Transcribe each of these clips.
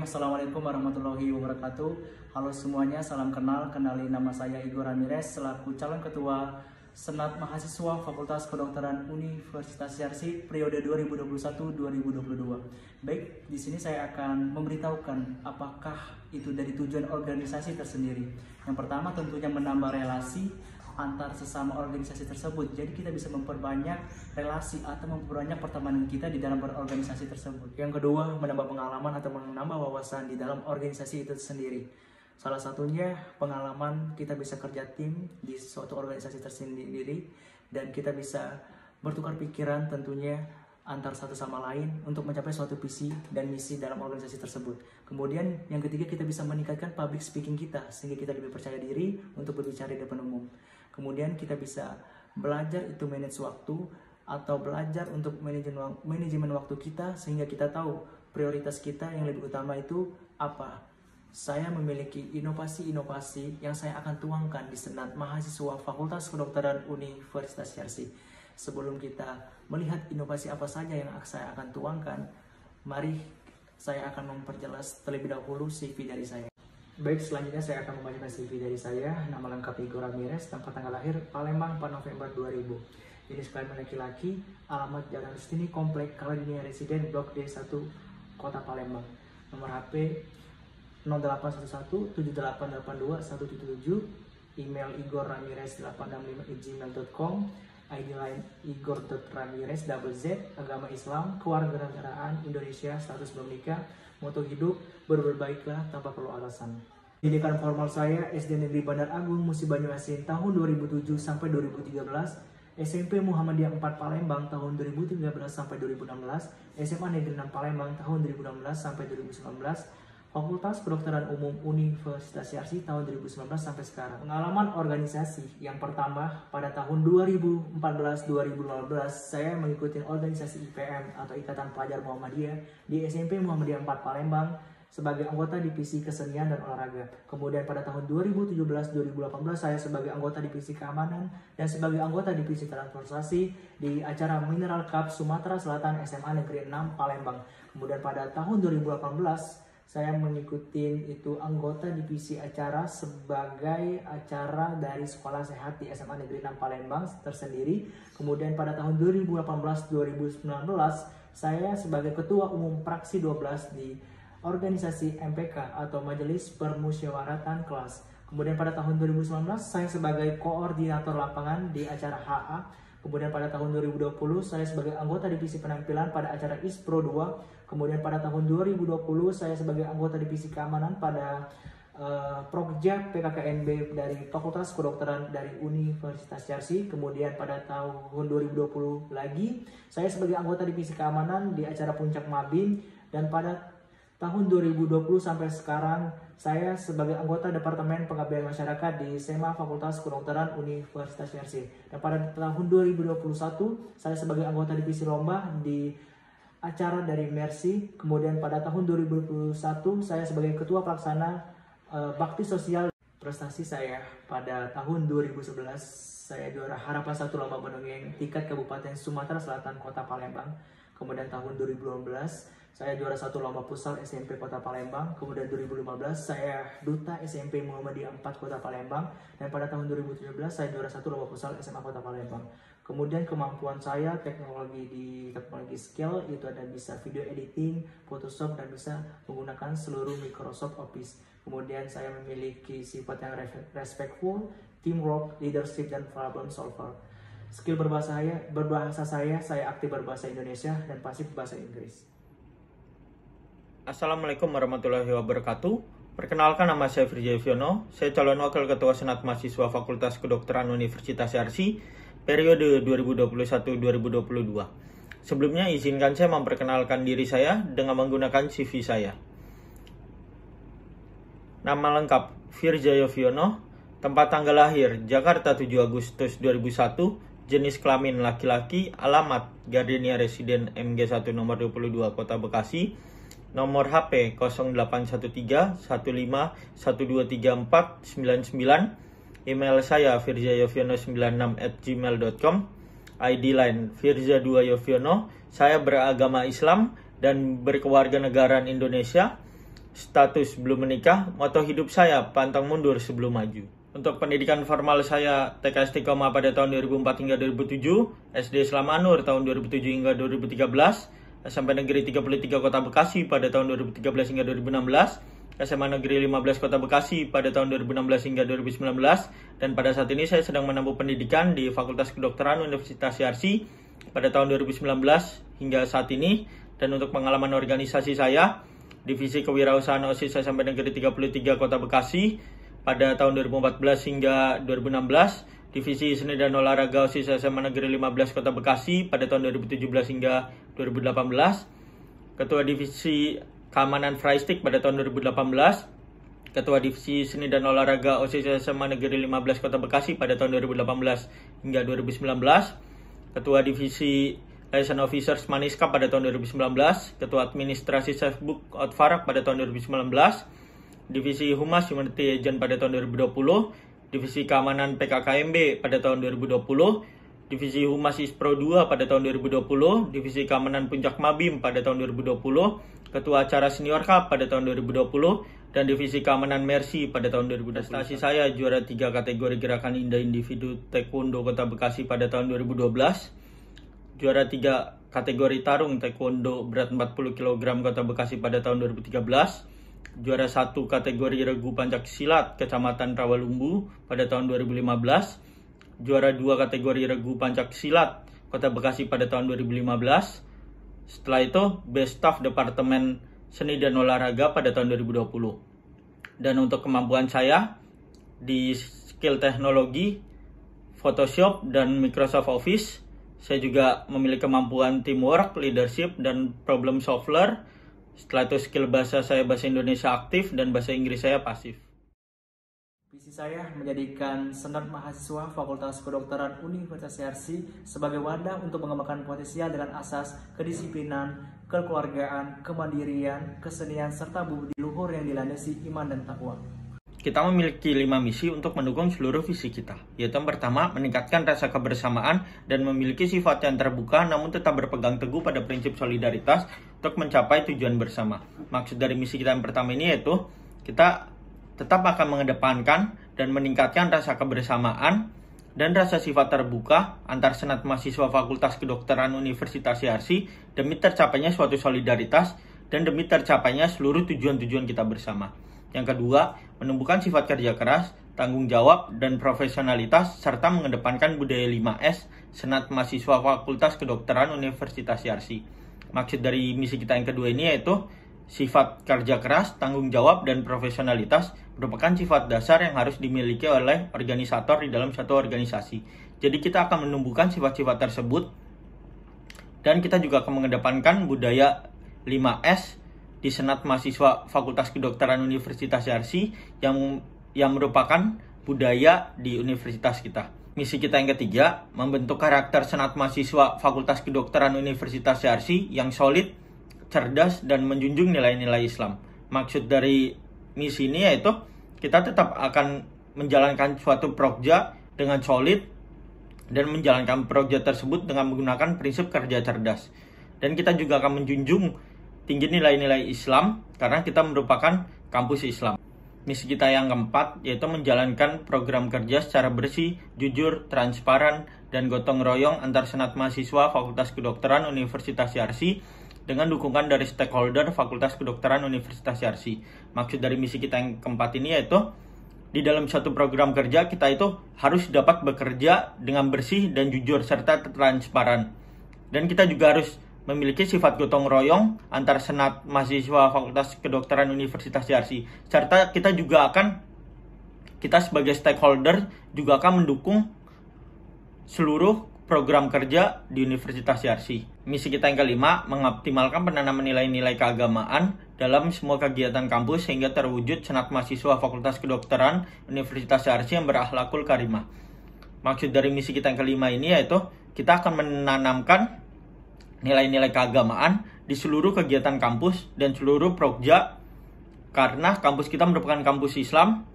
Assalamualaikum warahmatullahi wabarakatuh. Halo semuanya, salam kenal. Kenalin, nama saya Igor Ramirez selaku calon ketua Senat Mahasiswa Fakultas Kedokteran Universitas Yarsi periode 2021-2022. Baik, di sini saya akan memberitahukan apakah itu dari tujuan organisasi tersendiri. Yang pertama tentunya menambah relasi antar sesama organisasi tersebut. Jadi kita bisa memperbanyak relasi atau memperbanyak pertemanan kita di dalam berorganisasi tersebut. Yang kedua, menambah pengalaman atau menambah wawasan di dalam organisasi itu sendiri. Salah satunya pengalaman kita bisa kerja tim di suatu organisasi tersendiri dan kita bisa bertukar pikiran tentunya antar satu sama lain untuk mencapai suatu visi dan misi dalam organisasi tersebut. Kemudian yang ketiga, kita bisa meningkatkan public speaking kita sehingga kita lebih percaya diri untuk berbicara di depan umum. Kemudian kita bisa belajar itu manage waktu atau belajar untuk manajemen waktu kita sehingga kita tahu prioritas kita yang lebih utama itu apa. Saya memiliki inovasi-inovasi yang saya akan tuangkan di Senat Mahasiswa Fakultas Kedokteran Universitas Yarsi. Sebelum kita melihat inovasi apa saja yang saya akan tuangkan, mari saya akan memperjelas terlebih dahulu CV dari saya. Baik, selanjutnya saya akan membacakan CV dari saya. Nama lengkap Igor Ramirez, tempat tanggal lahir Palembang 4 November 2000. Jenis kelamin laki-laki, alamat Jalan Rustini, Komplek Kaladinia Residen, Blok D1, Kota Palembang. Nomor HP 0811 7882 177, email igorramirez865@gmail.com, ID line igor.ramirez _z, agama Islam, kewarganegaraan Indonesia, status belum nikah, moto hidup berbuat baiklah tanpa perlu alasan. Pendidikan formal saya SD Negeri Bandar Agung Musi Banyuasin tahun 2007 sampai 2013, SMP Muhammadiyah 4 Palembang tahun 2013 sampai 2016, SMA Negeri 6 Palembang tahun 2016 sampai 2019, Fakultas Kedokteran Umum Universitas Yarsi tahun 2019 sampai sekarang. Pengalaman organisasi yang pertama pada tahun 2014-2015 saya mengikuti organisasi IPM atau Ikatan Pelajar Muhammadiyah di SMP Muhammadiyah 4 Palembang sebagai anggota divisi kesenian dan olahraga. Kemudian pada tahun 2017-2018 saya sebagai anggota divisi keamanan dan sebagai anggota divisi transportasi di acara Mineral Cup Sumatera Selatan SMA Negeri 6 Palembang. Kemudian pada tahun 2018 saya mengikuti itu anggota divisi acara sebagai acara dari Sekolah Sehat di SMA Negeri 6 Palembang tersendiri. Kemudian pada tahun 2018-2019 saya sebagai ketua umum praksi 12 di organisasi MPK atau Majelis Permusyawaratan Kelas. Kemudian pada tahun 2019 saya sebagai koordinator lapangan di acara HA. Kemudian pada tahun 2020 saya sebagai anggota divisi penampilan pada acara ISPRO 2. Kemudian pada tahun 2020 saya sebagai anggota divisi keamanan pada Prokja PKKNB dari Fakultas Kedokteran dari Universitas Yarsi. Kemudian pada tahun 2020 lagi saya sebagai anggota divisi keamanan di acara Puncak Mabin. Dan pada tahun 2020 sampai sekarang saya sebagai anggota Departemen Pengabdian Masyarakat di SEMA Fakultas Kedokteran Universitas Yarsi. Dan pada tahun 2021 saya sebagai anggota divisi lomba di acara dari Mercy. Kemudian pada tahun 2021 saya sebagai ketua pelaksana bakti sosial. Prestasi saya pada tahun 2011 saya juara harapan 1 lomba mendongeng tingkat Kabupaten Sumatera Selatan Kota Palembang. Kemudian tahun 2012 saya juara 1 lomba futsal SMP Kota Palembang. Kemudian 2015 saya duta SMP Muhammadiyah 4 Kota Palembang. Dan pada tahun 2017 saya juara 1 lomba futsal SMA Kota Palembang. Kemudian kemampuan saya teknologi skill itu ada bisa video editing, Photoshop, dan bisa menggunakan seluruh Microsoft Office. Kemudian saya memiliki sifat yang respectful, teamwork, leadership, dan problem solver. Skill berbahasa saya aktif berbahasa Indonesia dan pasif bahasa Inggris. Assalamualaikum warahmatullahi wabarakatuh. Perkenalkan, nama saya Firja Yoviono. Saya calon wakil ketua Senat Mahasiswa Fakultas Kedokteran Universitas Yarsi periode 2021-2022. Sebelumnya izinkan saya memperkenalkan diri saya dengan menggunakan CV saya. Nama lengkap Firja Yoviono, tempat tanggal lahir Jakarta 7 Agustus 2001, jenis kelamin laki-laki, alamat Gardenia Residen MG1 nomor 22 Kota Bekasi, nomor HP 0813 15 1234 99, email saya firjayoviono96@gmail.com, ID line Firza2Yoviono. Saya beragama Islam dan berkewarganegaraan Indonesia. status belum menikah, moto hidup saya pantang mundur sebelum maju. Untuk pendidikan formal saya TK Istiqomah pada tahun 2004 hingga 2007, SD Islam Anur tahun 2007 hingga 2013, SMP Negeri 33 Kota Bekasi pada tahun 2013 hingga 2016, SMA Negeri 15 Kota Bekasi pada tahun 2016 hingga 2019, dan pada saat ini saya sedang menempuh pendidikan di Fakultas Kedokteran Universitas Yarsi pada tahun 2019 hingga saat ini. Dan untuk pengalaman organisasi saya, Divisi Kewirausahaan OSIS SMP Negeri 33 Kota Bekasi pada tahun 2014 hingga 2016, Divisi Seni dan Olahraga OSIS SMA Negeri 15 Kota Bekasi pada tahun 2017 hingga 2018, Ketua Divisi Keamanan Freistik pada tahun 2018, Ketua Divisi Seni dan Olahraga OSIS SMA Negeri 15 Kota Bekasi pada tahun 2018 hingga 2019, Ketua Divisi Liaison Officers Maniskap pada tahun 2019, Ketua Administrasi Safebook Outfarak pada tahun 2019, Divisi Humas Humanity Agent pada tahun 2020, Divisi Keamanan PKKMB pada tahun 2020, Divisi Humas Ispro 2 pada tahun 2020, Divisi Keamanan Puncak Mabim pada tahun 2020, Ketua Acara Senior Cup pada tahun 2020, dan Divisi Keamanan Mercy pada tahun 2020. Prestasi saya juara 3 kategori Gerakan Indah Individu Taekwondo Kota Bekasi pada tahun 2012, juara 3 kategori Tarung Taekwondo berat 40 kg Kota Bekasi pada tahun 2013, juara 1 kategori Regu Pancak Silat Kecamatan Rawalumbu pada tahun 2015, juara 2 kategori Regu Pancak Silat Kota Bekasi pada tahun 2015. Setelah itu Best Staff Departemen Seni dan Olahraga pada tahun 2020. Dan untuk kemampuan saya di skill teknologi, Photoshop dan Microsoft Office, saya juga memiliki kemampuan teamwork, leadership, dan problem solver. Setelah itu skill bahasa saya bahasa Indonesia aktif dan bahasa Inggris saya pasif. Visi saya menjadikan Senat Mahasiswa Fakultas Kedokteran Universitas Yarsi sebagai wadah untuk mengembangkan potensial dengan asas kedisiplinan, kekeluargaan, kemandirian, kesenian, serta budi luhur yang dilandasi iman dan takwa. Kita memiliki 5 misi untuk mendukung seluruh visi kita, yaitu yang pertama, meningkatkan rasa kebersamaan dan memiliki sifat yang terbuka namun tetap berpegang teguh pada prinsip solidaritas untuk mencapai tujuan bersama. Maksud dari misi kita yang pertama ini yaitu kita tetap akan mengedepankan dan meningkatkan rasa kebersamaan dan rasa sifat terbuka antar senat mahasiswa Fakultas Kedokteran Universitas Yarsi demi tercapainya suatu solidaritas dan demi tercapainya seluruh tujuan-tujuan kita bersama. Yang kedua, menumbuhkan sifat kerja keras, tanggung jawab, dan profesionalitas, serta mengedepankan budaya 5S Senat Mahasiswa Fakultas Kedokteran Universitas Yarsi. Maksud dari misi kita yang kedua ini yaitu sifat kerja keras, tanggung jawab, dan profesionalitas merupakan sifat dasar yang harus dimiliki oleh organisator di dalam satu organisasi. Jadi kita akan menumbuhkan sifat-sifat tersebut, dan kita juga akan mengedepankan budaya 5S di Senat Mahasiswa Fakultas Kedokteran Universitas Yarsi yang merupakan budaya di universitas kita. Misi kita yang ketiga, membentuk karakter Senat Mahasiswa Fakultas Kedokteran Universitas Yarsi yang solid, cerdas, dan menjunjung nilai-nilai Islam. Maksud dari misi ini yaitu kita tetap akan menjalankan suatu prokja dengan solid dan menjalankan prokja tersebut dengan menggunakan prinsip kerja cerdas. Dan kita juga akan menjunjung tinggi nilai-nilai Islam karena kita merupakan kampus Islam. Misi kita yang keempat yaitu menjalankan program kerja secara bersih, jujur, transparan, dan gotong royong antar senat mahasiswa Fakultas Kedokteran Universitas Yarsi dengan dukungan dari stakeholder Fakultas Kedokteran Universitas Yarsi. Maksud dari misi kita yang keempat ini yaitu di dalam satu program kerja kita itu harus dapat bekerja dengan bersih dan jujur serta transparan. Dan kita juga harus memiliki sifat gotong royong antar senat mahasiswa Fakultas Kedokteran Universitas Yarsi. Serta kita sebagai stakeholder juga akan mendukung seluruh program kerja di Universitas Yarsi. Misi kita yang kelima, mengoptimalkan penanaman nilai-nilai keagamaan dalam semua kegiatan kampus sehingga terwujud senat mahasiswa Fakultas Kedokteran Universitas Yarsi yang berakhlakul karimah. Maksud dari misi kita yang kelima ini yaitu kita akan menanamkan nilai-nilai keagamaan di seluruh kegiatan kampus dan seluruh prokja karena kampus kita merupakan kampus Islam.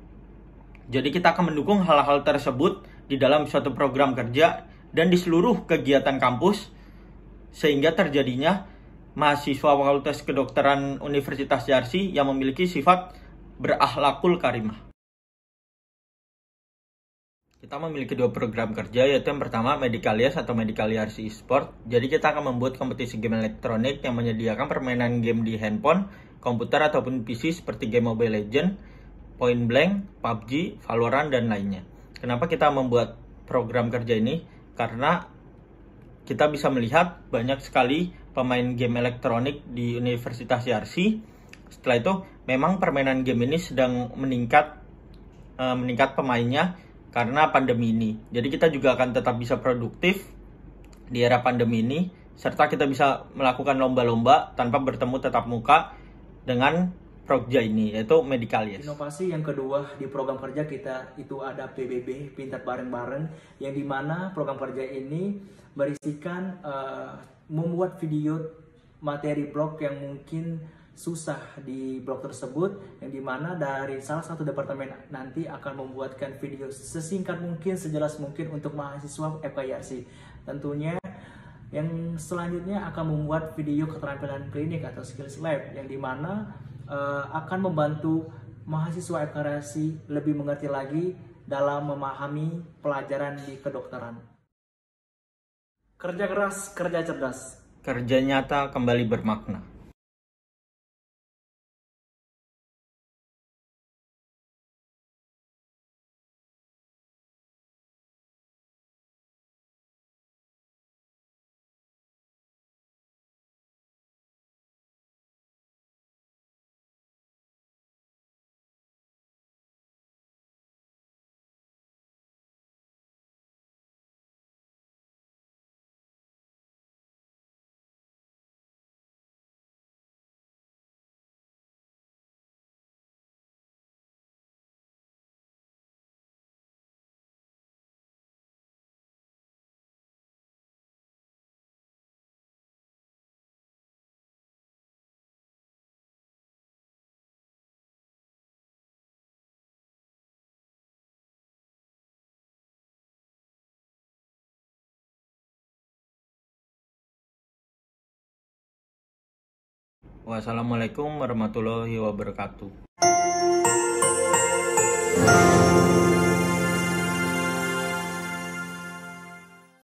Jadi kita akan mendukung hal-hal tersebut di dalam suatu program kerja dan di seluruh kegiatan kampus sehingga terjadinya mahasiswa Fakultas Kedokteran Universitas Yarsi yang memiliki sifat berakhlakul karimah. Kita memiliki 2 program kerja, yaitu yang pertama Medicalias atau Medical Yarsi Esport. Jadi kita akan membuat kompetisi game elektronik yang menyediakan permainan game di handphone, komputer ataupun PC seperti game Mobile Legends, Point Blank, PUBG, Valorant, dan lainnya. Kenapa kita membuat program kerja ini? Karena kita bisa melihat banyak sekali pemain game elektronik di Universitas Yarsi. Setelah itu, memang permainan game ini sedang meningkat pemainnya karena pandemi ini. Jadi kita juga akan tetap bisa produktif di era pandemi ini, serta kita bisa melakukan lomba-lomba tanpa bertemu tatap muka dengan proja ini, yaitu Medicalias. Inovasi yang kedua di program kerja kita itu ada PBB, Pintar Bareng-Bareng, yang dimana program kerja ini berisikan membuat video materi blog yang mungkin susah di blog tersebut, yang dimana dari salah satu departemen nanti akan membuatkan video sesingkat mungkin, sejelas mungkin untuk mahasiswa FKYRC. Tentunya yang selanjutnya akan membuat video keterampilan klinik atau skills lab, yang dimana akan membantu mahasiswa FKYRC lebih mengerti lagi dalam memahami pelajaran di kedokteran. Kerja keras, kerja cerdas. Kerja nyata kembali bermakna. Wassalamualaikum warahmatullahi wabarakatuh.